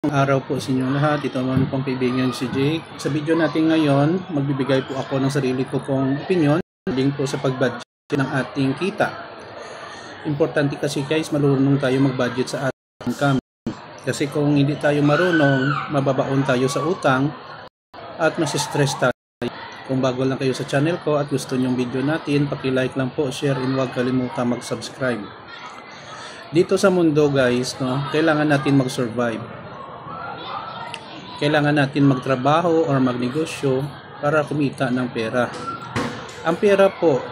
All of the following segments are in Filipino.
Araw po sa inyo lahat. Ito naman pong kaibigan si Jake. Sa video natin ngayon, magbibigay po ako ng sarili ko pong opinion link po sa pag-budget ng ating kita. Importante kasi guys, marunong tayo mag-budget sa ating income. Kasi kung hindi tayo marunong, mababaon tayo sa utang at masistress tayo. Kung bago lang kayo sa channel ko at gusto nyong video natin, paki-like lang po, share, and huwag kalimutan mag-subscribe. Dito sa mundo guys, kailangan natin mag-survive. Kailangan natin magtrabaho or magnegosyo para kumita ng pera. Ang pera po,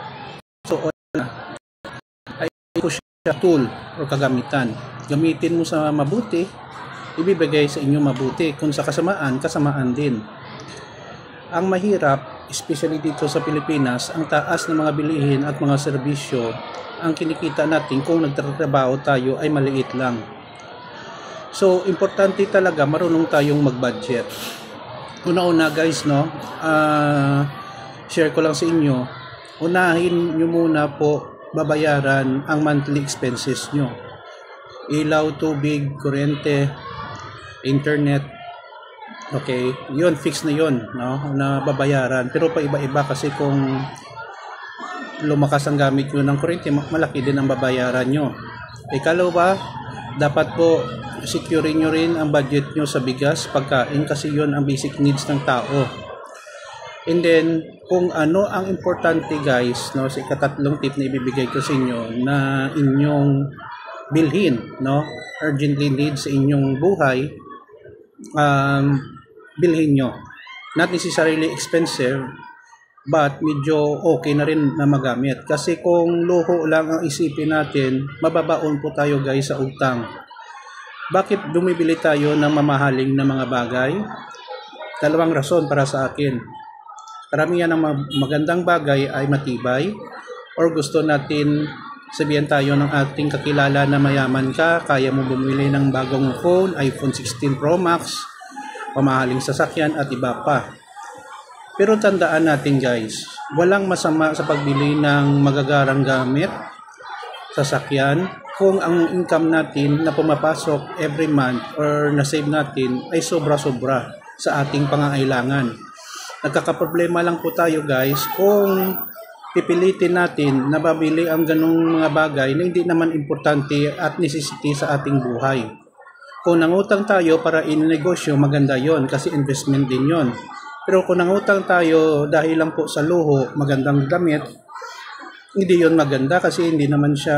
ay siya tool o kagamitan. Gamitin mo sa mabuti, ibibigay sa inyo mabuti. Kung sa kasamaan, kasamaan din. Ang mahirap, especially dito sa Pilipinas, ang taas ng mga bilihin at mga serbisyo, ang kinikita natin kung nagtatrabaho tayo ay maliit lang. So, importante talaga marunong tayong mag-budget. Una-una guys, share ko lang sa inyo, unahin nyo muna po babayaran ang monthly expenses nyo. Ilaw, tubig, kuryente, internet, okay, yun, fix na yun, na babayaran. Pero pa iba-iba kasi kung lumakas ang gamit nyo ng kuryente, malaki din ang babayaran nyo. Ikalawa, dapat po secure nyo rin ang budget nyo sa bigas, pagkain, kasi yun ang basic needs ng tao. And then, kung ano ang importante guys, sa ikatatlong tip na ibibigay ko sa inyo na inyong bilhin, urgently needs sa inyong buhay, bilhin nyo. Not necessarily expensive, but medyo okay na rin na magamit. Kasi kung luho lang ang isipin natin, mababaon po tayo guys sa utang. Bakit bumibili tayo ng mamahaling na mga bagay? Dalawang rason para sa akin. Karamihan ng magandang bagay ay matibay, or gusto natin sabihan tayo ng ating kakilala na mayaman ka, kaya mo bumili ng bagong phone, iPhone 16 Pro Max, mamahaling sasakyan at iba pa. Pero tandaan natin guys, walang masama sa pagbili ng magagarang gamit, sasakyan, kung ang income natin na pumapasok every month or na-save natin ay sobra-sobra sa ating pangangailangan. Nagkakaproblema lang po tayo guys kung pipilitin natin na babili ang ganong mga bagay na hindi naman importante at necessity sa ating buhay. Kung nangutang tayo para in-negosyo, maganda yon kasi investment din yon. Pero kung nangutang tayo dahil lang po sa luho, magandang damit, hindi yon maganda kasi hindi naman siya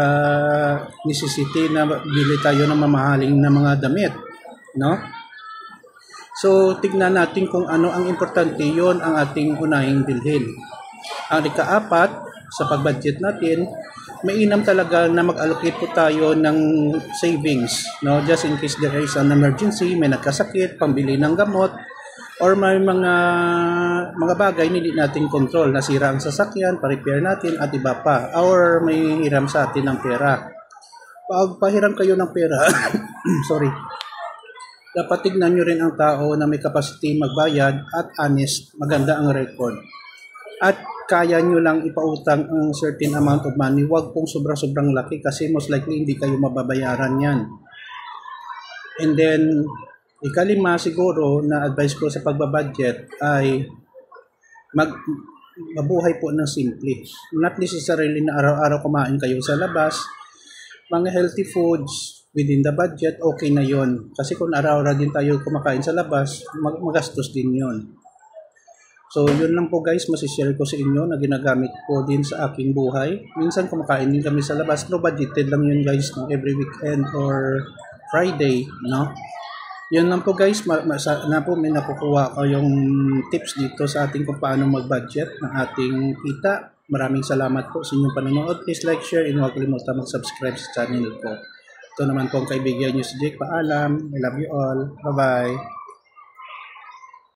necessity na bili tayo ng mamahaling na mga damit, So, tignan natin kung ano ang importante, yon ang ating unahing bilhin. Ang ikaapat, sa pag-budget natin, mainam talaga na mag-allocate po tayo ng savings, just in case there is an emergency, may nagkasakit, pambili ng gamot, or may mga bagay hindi natin control, nasira ang sasakyan, pa-repair natin at iba pa, or may hiram sa atin ng pera. Pag pahiram kayo ng pera, sorry, dapat tignan nyo rin ang tao na may capacity magbayad at honest, maganda ang record. At kaya nyo lang ipautang ang certain amount of money, wag pong sobra-sobrang laki kasi most likely hindi kayo mababayaran yan. And then, ikalima siguro na advice ko sa pagbabudget ay mabuhay po ng simple. Not necessarily na araw-araw kumain kayo sa labas. Mga healthy foods within the budget, okay na yon. Kasi kung araw-araw din tayo kumakain sa labas, magastos din yon. So, yun lang po guys, masishare ko sa inyo na ginagamit ko din sa aking buhay. Minsan kumakain din kami sa labas, pero budgeted lang yun guys, every weekend or Friday, Yun lang po guys, may nakukuha kayong tips dito sa ating kung paano mag-budget ng ating kita. Maraming salamat po sa inyong panonood. Please like, share, and huwag kalimutan mag-subscribe sa channel ko. Ito naman po ang kaibigan nyo si Jake. Paalam. I love you all. Bye-bye.